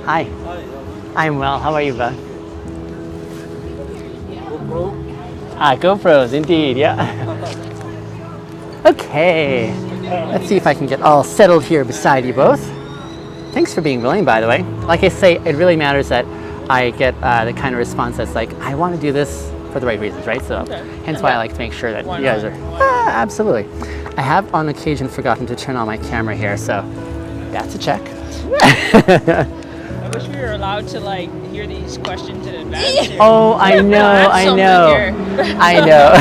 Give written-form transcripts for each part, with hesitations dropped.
Hi. I'm well. How are you, bud? GoPros, indeed. Yeah. Okay. Let's see if I can get all settled here beside you both. Thanks for being willing, by the way. Like I say, it really matters that I get the kind of response that's like, I want to do this for the right reasons, right? So, hence why I like to make sure that you guys are. Absolutely. I have on occasion forgotten to turn on my camera here, so that's a check. I wish we were allowed to like hear these questions in advance. Here. Oh, I know. I know.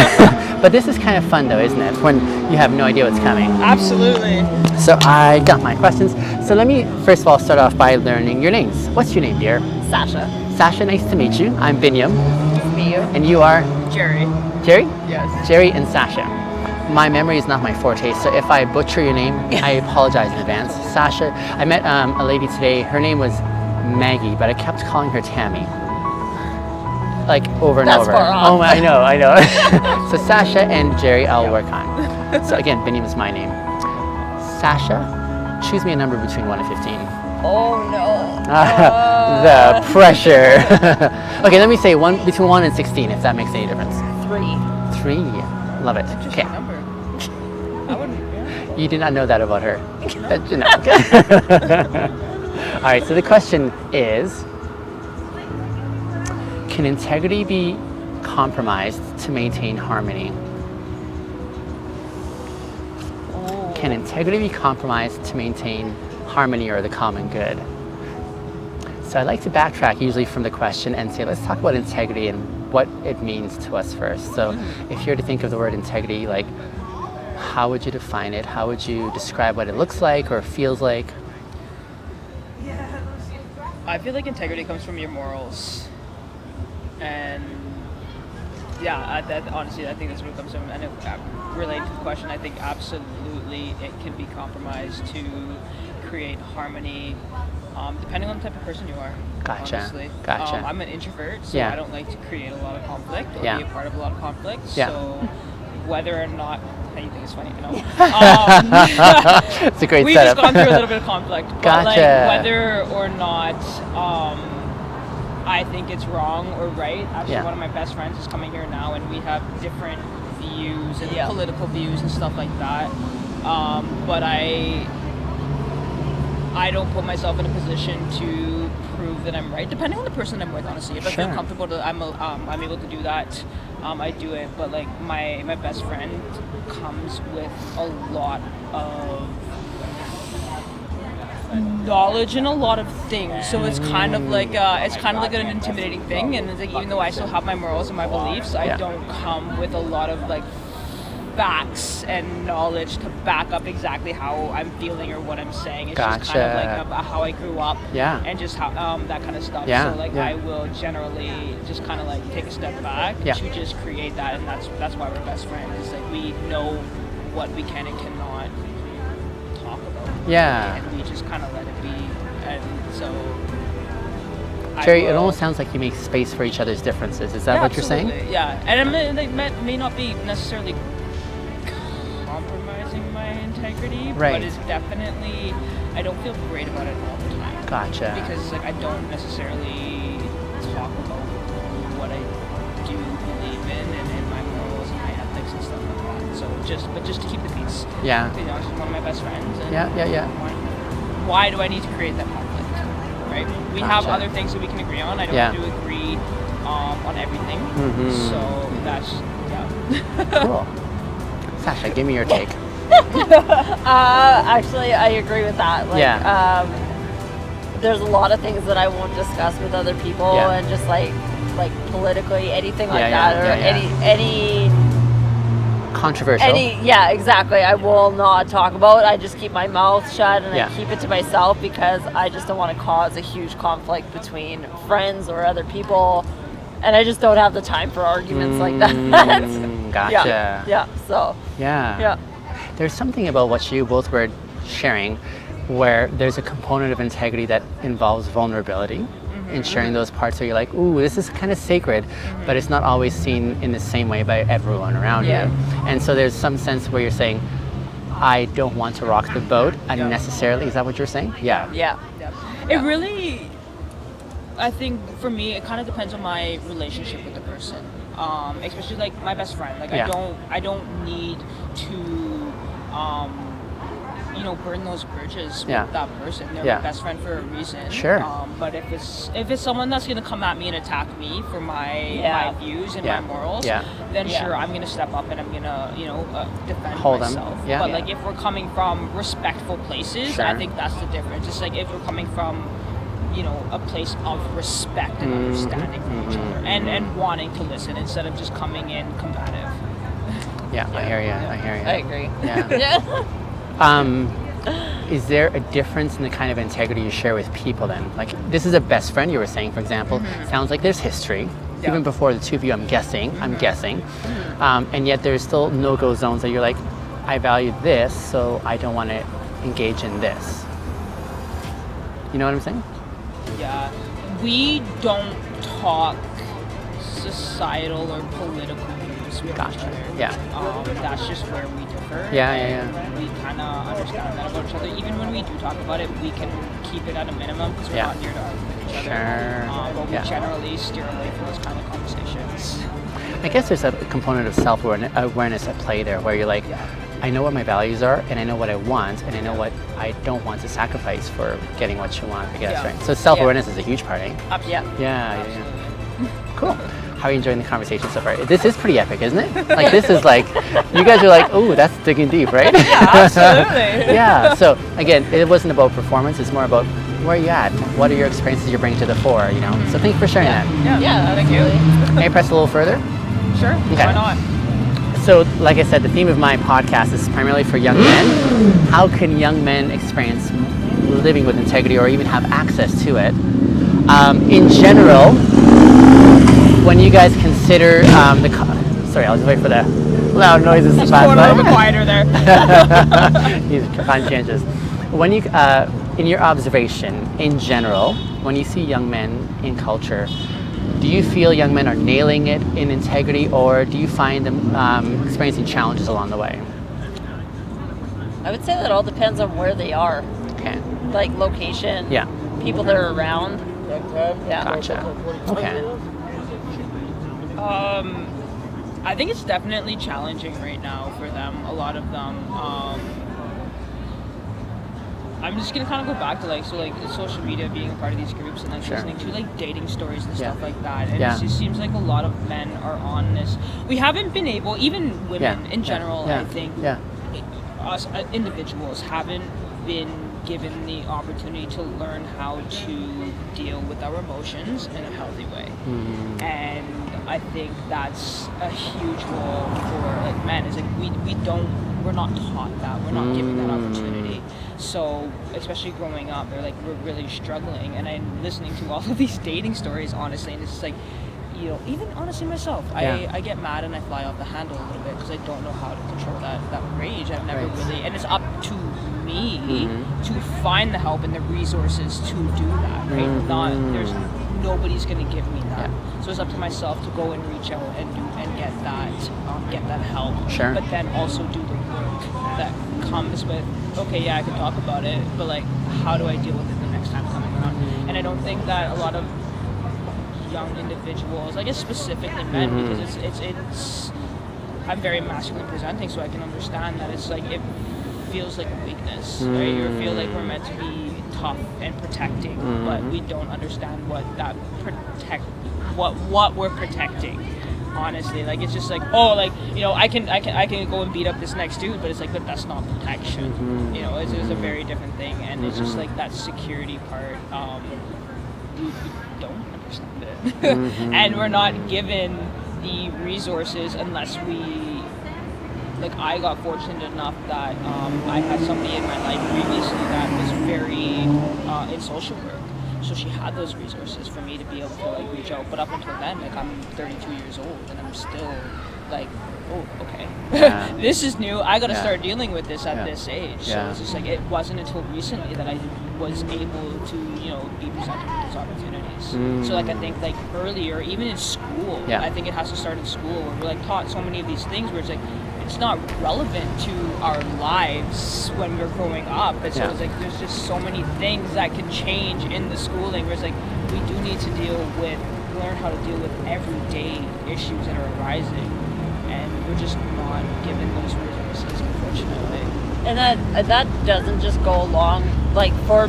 But this is kind of fun though, isn't it? When you have no idea what's coming. Absolutely. So I got my questions. So let me first of all start off by learning your names. What's your name, dear? Sasha. Sasha, nice to meet you. I'm Binyam. Nice to meet you. And you are? Jeri. Jeri? Yes. Jeri and Sasha. My memory is not my forte, so if I butcher your name, I apologize in advance. Sasha, I met a lady today. Her name was Maggie, but I kept calling her Tammy. Like over and over. Far off. Oh, I know. So Sasha and Jeri, I'll work on. So again, Binyam is my name. Sasha, choose me a number between 1 and 15. Oh no. The pressure. Okay, let me say between 1 and 16, if that makes any difference. 3. 3. Love it. Okay. Number. I wouldn't. Yeah. You did not know that about her. All right, so the question is, can integrity be compromised to maintain harmony? Can integrity be compromised to maintain harmony or the common good? So I like to backtrack usually from the question and say, let's talk about integrity and what it means to us first. So if you were to think of the word integrity, like, how would you define it? How would you describe what it looks like or feels like? I feel like integrity comes from your morals, and honestly, I think that's what it comes from. And related to the question, I think absolutely it can be compromised to create harmony, depending on the type of person you are. Gotcha. Honestly. Gotcha. I'm an introvert, so I don't like to create a lot of conflict or be a part of a lot of conflict. So whether or not anything is funny, you know. It's a great we've setup. just gone through a little bit of conflict, but Gotcha. like whether or not I think it's wrong or right. Actually, one of my best friends is coming here now, and we have different views and political views and stuff like that. But I don't put myself in a position to prove that I'm right, depending on the person I'm with. Honestly, if I feel comfortable that I'm able to do that, I do it. But like my best friend comes with a lot of knowledge in a lot of things, so it's kind of like an intimidating thing. And it's like, even though I still have my morals and my beliefs, I don't come with a lot of like facts and knowledge to back up exactly how I'm feeling or what I'm saying. It's just kind of like about how I grew up and just how that kind of stuff. So like I will generally just kind of like take a step back to just create that, and that's why we're best friends. It's like we know what we can and cannot talk about. And we just kind of let it be. And so Jeri, it almost sounds like you make space for each other's differences. Is that what you're saying? Yeah, and it may not be necessarily compromising my integrity, but it's definitely, I don't feel great about it all the time. Gotcha. Because like I don't necessarily talk about what I do believe in and my morals and my ethics and stuff like that. So just to keep the peace. Yeah. You know, she's one of my best friends. And why do I need to create that conflict? Right? We have other things that we can agree on. I don't have to agree on everything. So that's Cool. Sasha, give me your take. Actually, I agree with that. Like, there's a lot of things that I won't discuss with other people, and just like politically, anything like that, or any controversial. Exactly. I will not talk about. I just keep my mouth shut and I keep it to myself because I just don't want to cause a huge conflict between friends or other people, and I just don't have the time for arguments like that. Gotcha. Yeah. There's something about what you both were sharing where there's a component of integrity that involves vulnerability in sharing those parts where you're like, ooh, this is kind of sacred, but it's not always seen in the same way by everyone around you. And so there's some sense where you're saying, I don't want to rock the boat unnecessarily. Is that what you're saying? It really I think for me, it kind of depends on my relationship with the person. Especially like my best friend. Like I don't need to, burn those bridges with that person. They're my best friend for a reason. Sure. But if it's someone that's gonna come at me and attack me for my views and my morals, then sure, I'm gonna step up and I'm gonna defend myself. Yeah. But like if we're coming from respectful places, I think that's the difference. It's like if we're coming from a place of respect and understanding for each other and wanting to listen instead of just coming in combative. Yeah, I hear you. I agree. Yeah. Is there a difference in the kind of integrity you share with people then? Like, this is a best friend you were saying, for example. Sounds like there's history. Even before the two of you, I'm guessing. And yet there's still no-go zones that you're like, I value this, so I don't want to engage in this. You know what I'm saying? Yeah, we don't talk societal or political views with each other. Yeah. That's just where we differ. Yeah. We kind of understand that about each other. Even when we do talk about it, we can keep it at a minimum because we're not near to argue with each other. But we generally steer away from those kind of conversations. I guess there's a component of self-awareness at play there where you're like, I know what my values are, and I know what I want, and I know what I don't want to sacrifice for getting what you want, I guess, right? So self-awareness is a huge part, eh? Yeah. Cool. How are you enjoying the conversation so far? This is pretty epic, isn't it? Like, this is like, you guys are like, oh, that's digging deep, right? Yeah, absolutely. Yeah, so again, it wasn't about performance, it's more about where are you at? What are your experiences you're bringing to the fore, So thank you for sharing that. Yeah, thank you. May I press a little further? Sure, okay. Why not? So, like I said, the theme of my podcast is primarily for young men. How can young men experience living with integrity or even have access to it? In general, when you guys consider sorry, I'll just wait for the loud noises to pass by. A little bit quieter there. These conscientious. When you, in your observation, in general, when you see young men in culture, do you feel young men are nailing it in integrity, or do you find them experiencing challenges along the way? I would say that all depends on where they are. Okay. Like location. Yeah. People that are around. Yeah. Gotcha. Okay. I think it's definitely challenging right now for them. A lot of them. I'm just gonna kind of go back to social media, being a part of these groups and listening to dating stories and stuff like that. And it just seems like a lot of men are on this. We haven't been able, even women in general, I think, us individuals haven't been given the opportunity to learn how to deal with our emotions in a healthy way. And I think that's a huge role for men. Is we're not taught that. We're not given that opportunity. So, especially growing up, we're really struggling. And I'm listening to all of these dating stories, honestly, and it's just like, even honestly myself, I get mad and I fly off the handle a little bit because I don't know how to control that rage. I've never really, and it's up to me to find the help and the resources to do that, right? Nobody's gonna give me that. So it's up to myself to go and reach out and get that help. Sure. But then also do the work that comes with, okay, I can talk about it, but how do I deal with it the next time coming around? And I don't think that a lot of young individuals, I guess specifically men, because it's I'm very masculine presenting, so I can understand that it's it feels like a weakness, right? You feel like we're meant to be tough and protecting, but we don't understand what we're protecting. Honestly, it's just I can go and beat up this next dude, but it's but that's not protection. It's a very different thing, and it's just that security part. We don't understand it, and we're not given the resources unless we. I got fortunate enough that I had somebody in my life previously that was very in social work. So she had those resources for me to be able to reach out. But up until then, I'm 32 years old and I'm still oh, okay. This is new. I got to start dealing with this at this age. So it's just it wasn't until recently that I was able to, be presented with those opportunities. So I think earlier, even in school, I think it has to start in school where we're taught so many of these things where it's it's not relevant to our lives when we're growing up. And so it's there's just so many things that can change in the schooling where it's we do need to learn how to deal with everyday issues that are arising, and we're just not given those resources, unfortunately. And that doesn't just go along like for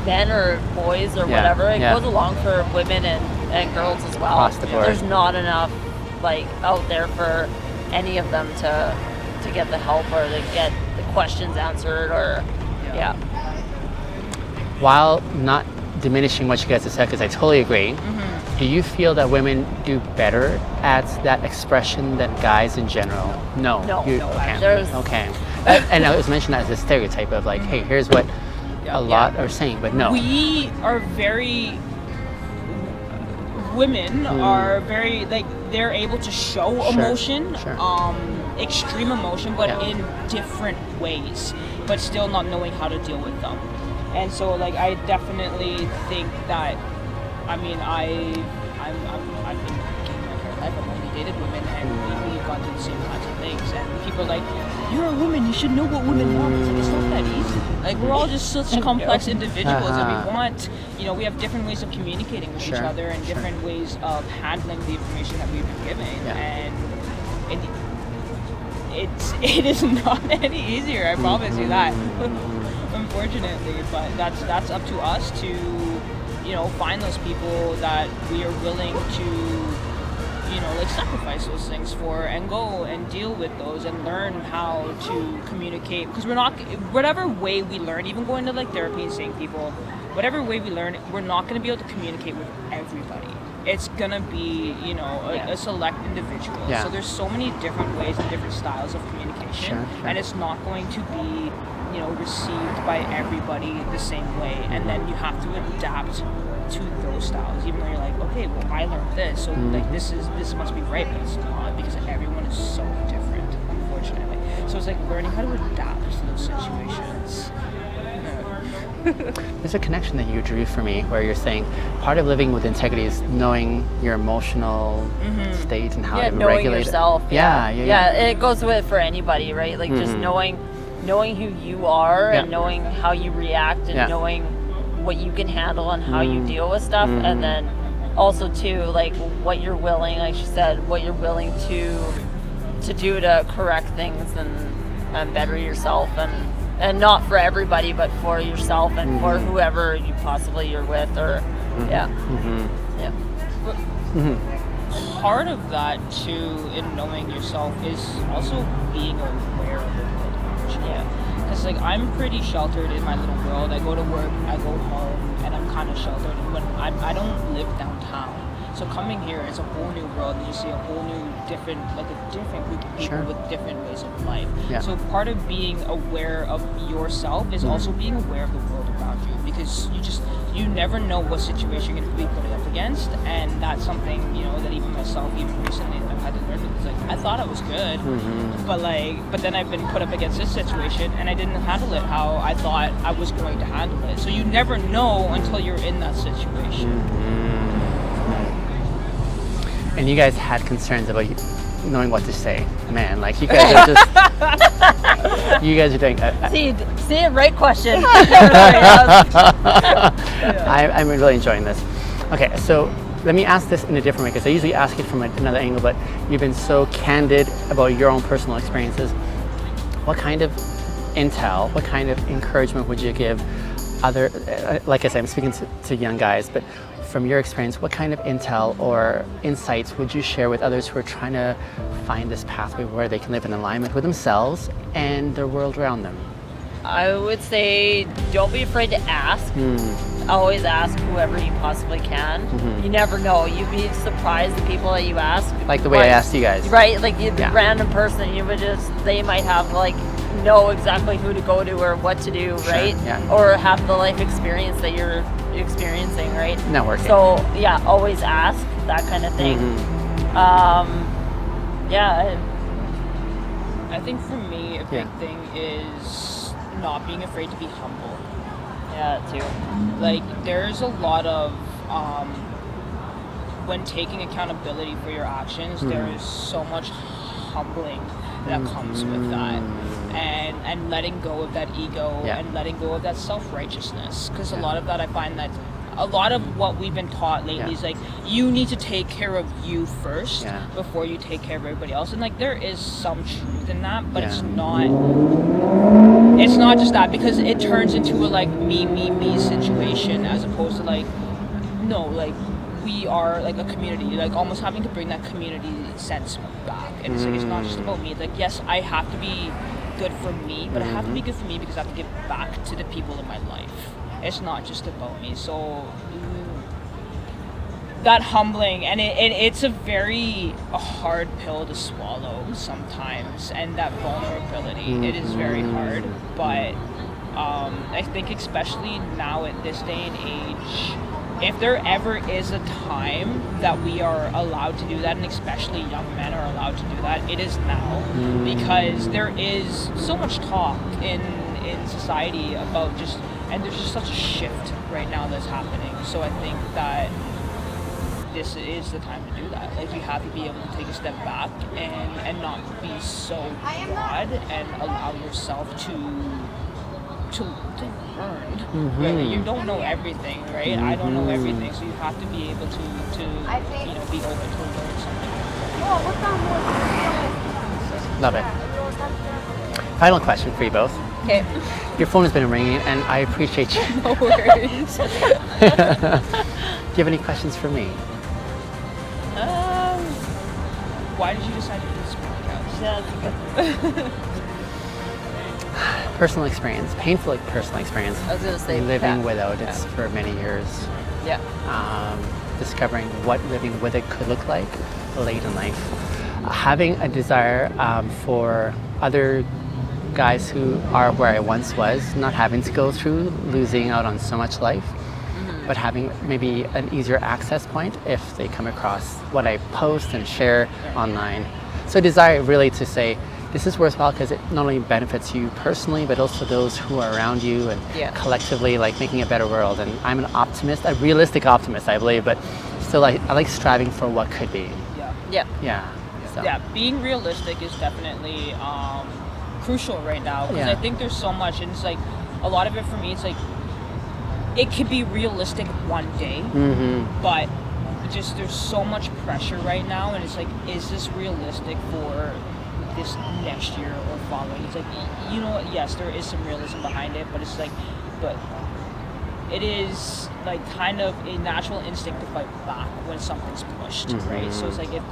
men or boys or whatever. It goes along for women and girls as well. Across the board. There's not enough like out there for any of them to get the help or to get the questions answered or While not diminishing what you guys have said, because I totally agree, do you feel that women do better at that expression than guys in general? No. No. Okay. Okay. And I was mentioning that as a stereotype of like, hey, here's what a lot are saying, but no. We are women are very, like, they're able to show emotion, extreme emotion, but in different ways, but still not knowing how to deal with them. And so, like, I definitely think that, I mean, I've been dating my entire life. I've only dated women, and we've gone through the same kinds of things. And people are like, "You're a woman, you should know what women want." It's like, it's not that easy. Like, we're all just such complex individuals, and we want, we have different ways of communicating with each other and different ways of handling the information that we've been given. And it is not any easier. I promise you that. Unfortunately, but that's up to us to, find those people that we are willing to, sacrifice those things for and go and deal with those and learn how to communicate. Because whatever way we learn, even going to like therapy and seeing people, whatever way we learn, we're not going to be able to communicate with everybody. It's going to be, a select individual. Yeah. So there's so many different ways and different styles of communication, and it's not going to be received by everybody the same way, and then you have to adapt to those styles, even though you're like, okay, well, I learned this, so like this must be right, but it's not, because everyone is so different, unfortunately. So it's like learning how to adapt to those situations. There's a connection that you drew for me where you're saying part of living with integrity is knowing your emotional state and how to knowing regulate yourself. it. Yeah, it goes with it for anybody, right? Like just knowing who you are and knowing how you react and knowing what you can handle and how you deal with stuff, and then also too, like what you're willing, like she said, what you're willing to do to correct things and better yourself, and not for everybody, but for yourself and for whoever you're with, or Part of that too, in knowing yourself, is also being aware of the world around you. Because like I'm pretty sheltered in my little world. I go to work, I go home, and I'm kind of sheltered. When I don't live downtown, so coming here is a whole new world, and you see a whole new different group of people with different ways of life. So part of being aware of yourself is also being aware of the world around you, because you never know what situation you're going to be put up against, and that's something that even myself, even recently, I've had to learn. Because like I thought I was good, but then I've been put up against this situation, and I didn't handle it how I thought I was going to handle it. So you never know until you're in that situation. And you guys had concerns about knowing what to say. Man, like you guys are just, you guys are doing. See, right question. I'm really enjoying this. Okay, so let me ask this in a different way, because I usually ask it from another angle, but you've been so candid about your own personal experiences. What kind of intel, what kind of encouragement would you give other, like I said, I'm speaking to young guys, but from your experience, what kind of intel or insights would you share with others who are trying to find this pathway where they can live in alignment with themselves and the world around them? I would say don't be afraid to ask. Always ask whoever you possibly can. You never know. You'd be surprised the people that you ask. Like the way I asked you guys. Right, like the random person, they might have like know exactly who to go to or what to do, right? Or have the life experience that you're experiencing, right? Networking. So yeah, always ask, that kind of thing. I think for me, a big thing is not being afraid to be humble. Yeah, too. Like, there's a lot of, when taking accountability for your actions, there is so much humbling that comes with that. And letting go of that ego and letting go of that self-righteousness. Because a lot of that, I find that a lot of what we've been taught lately is like, you need to take care of you first before you take care of everybody else. And like, there is some truth in that, but it's not just that, because it turns into a like me situation, as opposed to like, no, like, we are like a community, like almost having to bring that community sense back. And it's like, it's not just about me. Like, yes, I have to be good for me, but I have to be good for me because I have to give back to the people in my life. It's not just about me. So that humbling, and it's a very hard pill to swallow sometimes, and that vulnerability, it is very hard. But I think especially now at this day and age, if there ever is a time that we are allowed to do that, and especially young men are allowed to do that, it is now. Because there is so much talk in society about and there's just such a shift right now that's happening. So I think that this is the time to do that. Like, you have to be able to take a step back and not be so broad, and allow yourself to learn. Really, you don't know everything, right? I don't know everything, so you have to be able to be open to learn something. Love it. Final question for you both. Okay. Your phone has been ringing, and I appreciate you. No worries. Do you have any questions for me? Why did you decide to do this podcast? Personal experience, painful personal experience. I was gonna say living without it for many years. Yeah. Discovering what living with it could look like late in life. Having a desire for other guys who are where I once was, not having to go through losing out on so much life, but having maybe an easier access point if they come across what I post and share online. So desire really to say, this is worthwhile because it not only benefits you personally, but also those who are around you, and collectively, like, making a better world. And I'm an optimist, a realistic optimist, I believe, but still I like striving for what could be. So. Yeah, being realistic is definitely crucial right now, because I think there's so much, and it's like, a lot of it for me, it's like, it could be realistic one day, but just there's so much pressure right now, and it's like, is this realistic for this next year or following? It's like, you know what, yes, there is some realism behind it, but it's like, but it is like kind of a natural instinct to fight back when something's pushed, right? So it's like, if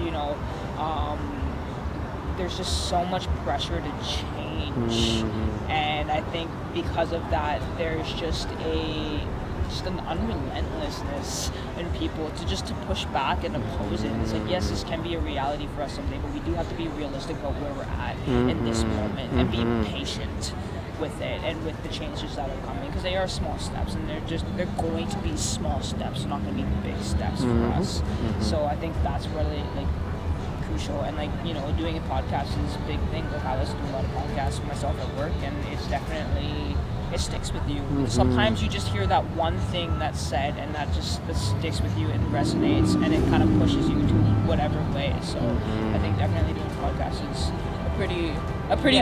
there's just so much pressure to change, and I think because of that, there's just an unrelentlessness in people to push back and oppose it. And it's like, yes, this can be a reality for us someday, but we do have to be realistic about where we're at in this moment, and be patient with it and with the changes that are coming, because they are small steps, and they're going to be small steps, not going to be big steps for us. So I think that's really like crucial. And like, you know, doing a podcast is a big thing. Like, I listen to a lot of podcasts myself at work, and it's definitely, it sticks with you. Sometimes you just hear that one thing that's said, and that sticks with you and resonates, and it kind of pushes you to whatever way. So I think definitely doing podcasts is a pretty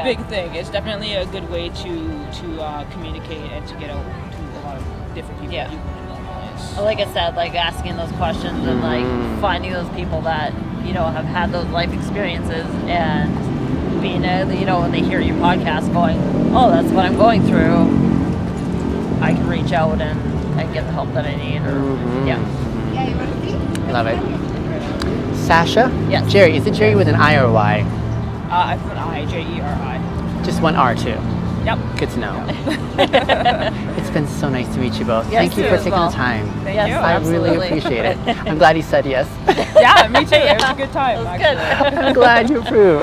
big thing. It's definitely a good way to communicate and to get out to a lot of different people that you wouldn't normally. Like I said, like, asking those questions and like finding those people that, you know, have had those life experiences, and being you know, when they hear your podcast going, oh, that's what I'm going through, I can reach out and get the help that I need. Or Love it. Sasha? Yes. Jeri, is it Jeri with an I or a Y? I put I, Jeri. Just one R too. Yep. Good to know. It's been so nice to meet you both. Yes, Thank you for taking the time. Thank you. I really appreciate it. I'm glad you said yes. Yeah, me too. It was a good time. Actually. I'm glad you approve.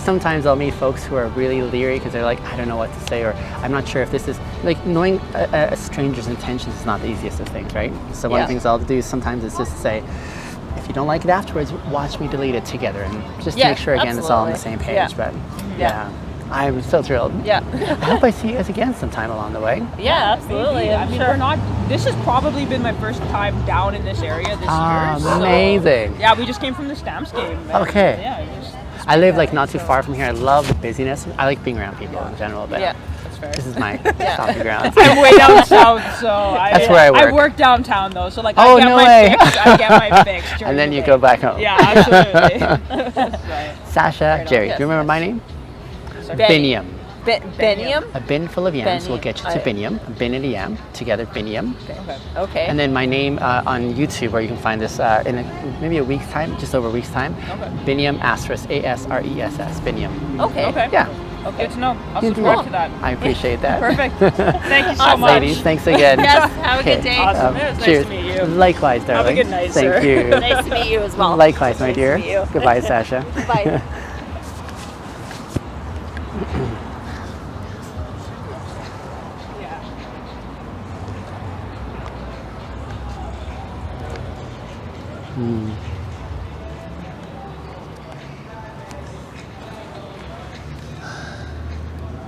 Sometimes I'll meet folks who are really leery because they're like, I don't know what to say, or I'm not sure if this is, like, knowing a stranger's intentions is not the easiest of things, right? So one of the things I'll do sometimes is just say, if you don't like it afterwards, watch me delete it together, and just to make sure, again, it's all on the same page. But I'm so thrilled. I hope I see you guys again sometime along the way. Yeah, absolutely. Maybe. I mean, we're not. This has probably been my first time down in this area this year. So, amazing. yeah, we just came from the Stamps game. Okay. Yeah. I live like not too far from here. I love the busyness. I like being around people in general, but That's fair. This is my stomping ground. I'm way down south, so That's where I work. I work downtown though, so like Oh, I get no my way. fix. I get my fix. during And then the you day. go back home. Yeah, absolutely. That's right. Sasha, on. Jeri, do Yes. you remember my name? Benny. Biniam. Benium? A bin full of yams will Biniam. get you to Biniam. A bin and a yam together, Biniam. Okay. Okay. And then my name on YouTube, where you can find this in maybe a week's time, just over a week's time. Okay. Biniam asterisk ASRESS. Biniam. Okay. Okay. Yeah. Okay. Good to know. I'll You subscribe do. to that. I appreciate that. Perfect. Thank you so Awesome. much. Ladies, thanks again. Yes, have a good Okay. day. Awesome. It was nice cheers. to meet you. Likewise, darling. good night, Thank sir. you. Nice to meet you as well. Likewise, my Nice to dear. meet you. Goodbye, Sasha. Bye. Yeah.